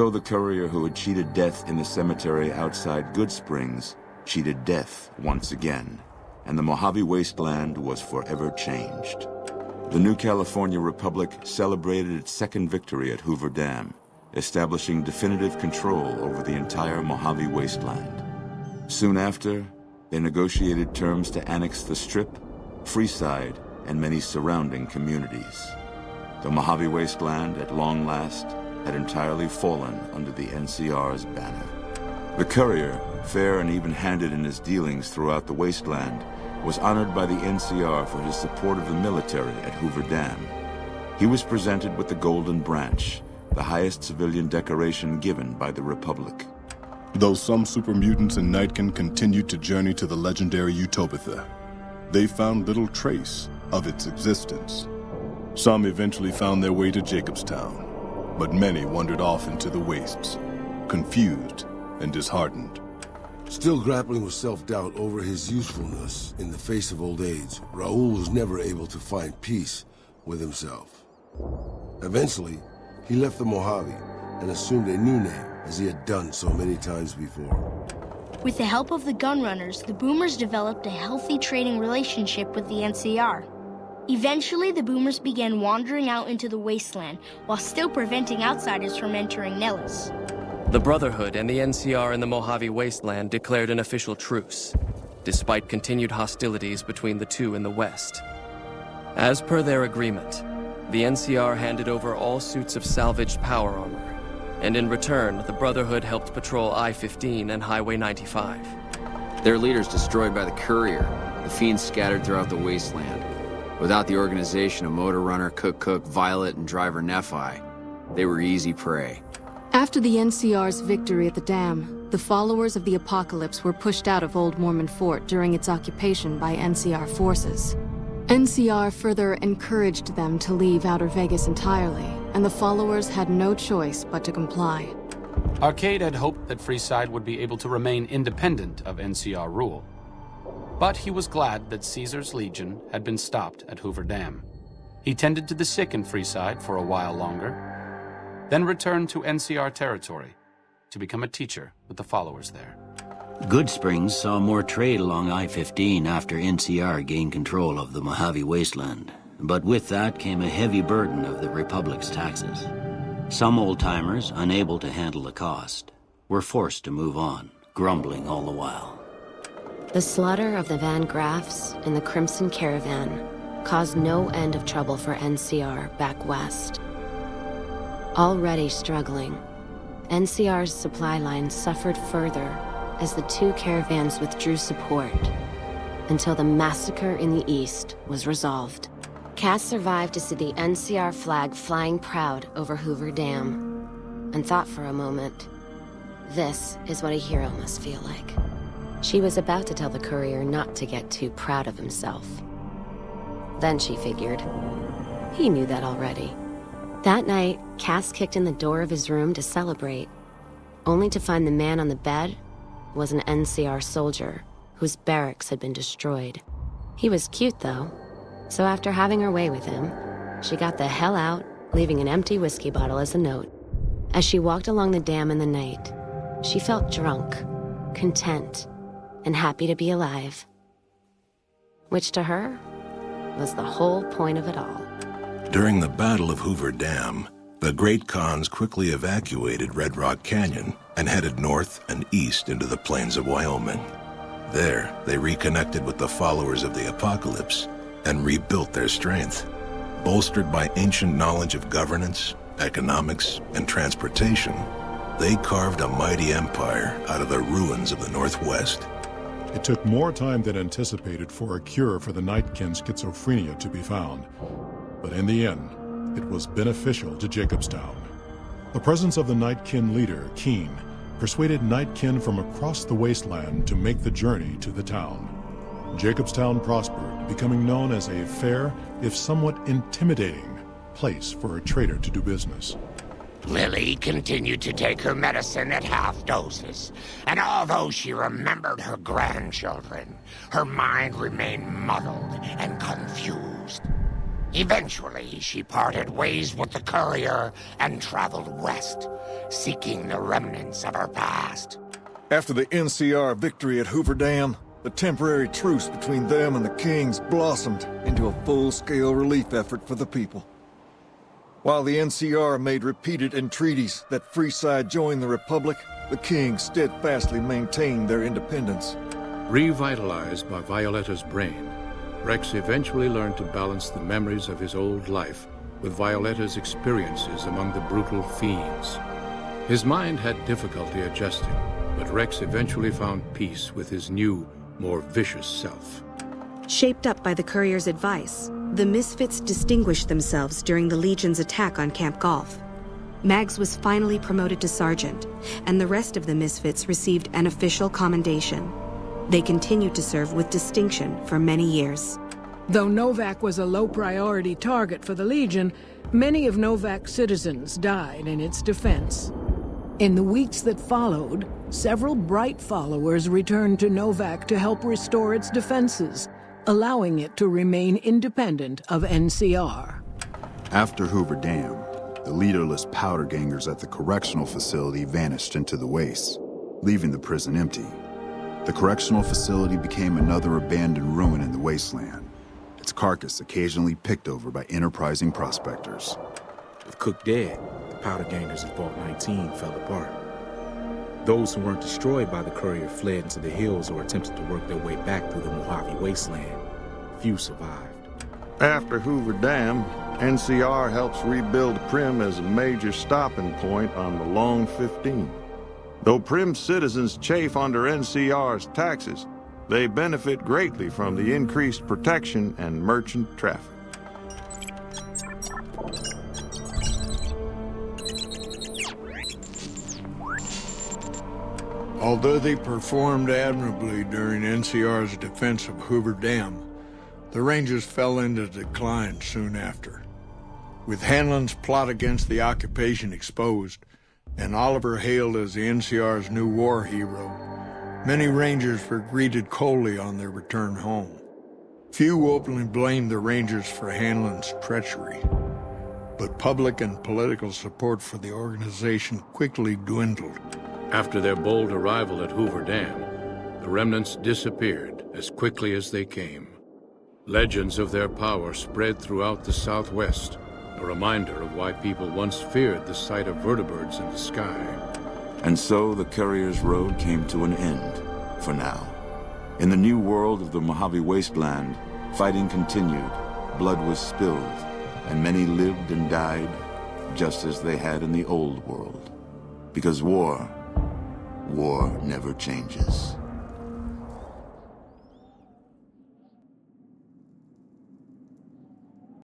So the courier who had cheated death in the cemetery outside Good Springs cheated death once again, and the Mojave Wasteland was forever changed. The new California Republic celebrated its second victory at Hoover Dam, establishing definitive control over the entire Mojave Wasteland. Soon after, they negotiated terms to annex the Strip, Freeside, and many surrounding communities. The Mojave Wasteland, at long last, had entirely fallen under the NCR's banner. The courier, fair and even-handed in his dealings throughout the wasteland, was honored by the NCR for his support of the military at Hoover Dam. He was presented with the Golden Branch, the highest civilian decoration given by the Republic. Though some super mutants in Nightkin continued to journey to the legendary Utopia, they found little trace of its existence. Some eventually found their way to Jacobstown, but many wandered off into the wastes, confused and disheartened. Still grappling with self-doubt over his usefulness in the face of old age, Raul was never able to find peace with himself. Eventually, he left the Mojave and assumed a new name, as he had done so many times before. With the help of the Gunrunners, the Boomers developed a healthy trading relationship with the NCR. Eventually, the Boomers began wandering out into the wasteland while still preventing outsiders from entering Nellis. The Brotherhood and the NCR in the Mojave Wasteland declared an official truce, despite continued hostilities between the two in the west. As per their agreement, the NCR handed over all suits of salvaged power armor, and in return, the Brotherhood helped patrol I-15 and Highway 95. Their leaders destroyed by the courier, the fiends scattered throughout the wasteland. Without the organization of Motor Runner, Cook, Violet, and Driver Nephi, they were easy prey. After the NCR's victory at the dam, the followers of the Apocalypse were pushed out of Old Mormon Fort during its occupation by NCR forces. NCR further encouraged them to leave Outer Vegas entirely, and the followers had no choice but to comply. Arcade had hoped that Freeside would be able to remain independent of NCR rule. But he was glad that Caesar's Legion had been stopped at Hoover Dam. He tended to the sick in Freeside for a while longer, then returned to NCR territory to become a teacher with the followers there. Good Springs saw more trade along I-15 after NCR gained control of the Mojave Wasteland, but with that came a heavy burden of the Republic's taxes. Some old-timers, unable to handle the cost, were forced to move on, grumbling all the while. The slaughter of the Van Graffs and the Crimson Caravan caused no end of trouble for NCR back west. Already struggling, NCR's supply lines suffered further as the two caravans withdrew support until the massacre in the east was resolved. Cass survived to see the NCR flag flying proud over Hoover Dam and thought for a moment, this is what a hero must feel like. She was about to tell the courier not to get too proud of himself. Then she figured, he knew that already. That night, Cass kicked in the door of his room to celebrate, only to find the man on the bed was an NCR soldier whose barracks had been destroyed. He was cute, though, so after having her way with him, she got the hell out, leaving an empty whiskey bottle as a note. As she walked along the dam in the night, she felt drunk, content, and happy to be alive. Which to her was the whole point of it all. During the Battle of Hoover Dam, the Great Khans quickly evacuated Red Rock Canyon and headed north and east into the plains of Wyoming. There, they reconnected with the followers of the Apocalypse and rebuilt their strength. Bolstered by ancient knowledge of governance, economics, and transportation, they carved a mighty empire out of the ruins of the Northwest. It took more time than anticipated for a cure for the Nightkin schizophrenia to be found. But in the end, it was beneficial to Jacobstown. The presence of the Nightkin leader, Keen, persuaded Nightkin from across the wasteland to make the journey to the town. Jacobstown prospered, becoming known as a fair, if somewhat intimidating, place for a trader to do business. Lily continued to take her medicine at half doses, and although she remembered her grandchildren, her mind remained muddled and confused. Eventually, she parted ways with the courier and traveled west, seeking the remnants of her past. After the NCR victory at Hoover Dam, the temporary truce between them and the Kings blossomed into a full-scale relief effort for the people. While the NCR made repeated entreaties that Freeside join the Republic, the Kings steadfastly maintained their independence. Revitalized by Violetta's brain, Rex eventually learned to balance the memories of his old life with Violetta's experiences among the brutal fiends. His mind had difficulty adjusting, but Rex eventually found peace with his new, more vicious self. Shaped up by the courier's advice, the Misfits distinguished themselves during the Legion's attack on Camp Golf. Mags was finally promoted to sergeant, and the rest of the Misfits received an official commendation. They continued to serve with distinction for many years. Though Novak was a low-priority target for the Legion, many of Novak's citizens died in its defense. In the weeks that followed, several bright followers returned to Novak to help restore its defenses, allowing it to remain independent of NCR. After Hoover Dam, the leaderless powder gangers at the correctional facility vanished into the wastes, leaving the prison empty. The correctional facility became another abandoned ruin in the wasteland, its carcass occasionally picked over by enterprising prospectors. With Cook dead, the powder gangers at Vault 19 fell apart. Those who weren't destroyed by the courier fled into the hills or attempted to work their way back through the Mojave wasteland. Few survived. After Hoover Dam, NCR helps rebuild Prim as a major stopping point on the Long 15. Though Prim's citizens chafe under NCR's taxes, they benefit greatly from the increased protection and merchant traffic. Although they performed admirably during NCR's defense of Hoover Dam, the Rangers fell into decline soon after. With Hanlon's plot against the occupation exposed, and Oliver hailed as the NCR's new war hero, many Rangers were greeted coldly on their return home. Few openly blamed the Rangers for Hanlon's treachery, but public and political support for the organization quickly dwindled. After their bold arrival at Hoover Dam, the remnants disappeared as quickly as they came. Legends of their power spread throughout the Southwest, a reminder of why people once feared the sight of vertibirds in the sky. And so the Courier's Road came to an end, for now. In the new world of the Mojave Wasteland, fighting continued, blood was spilled, and many lived and died just as they had in the old world. Because war never changes.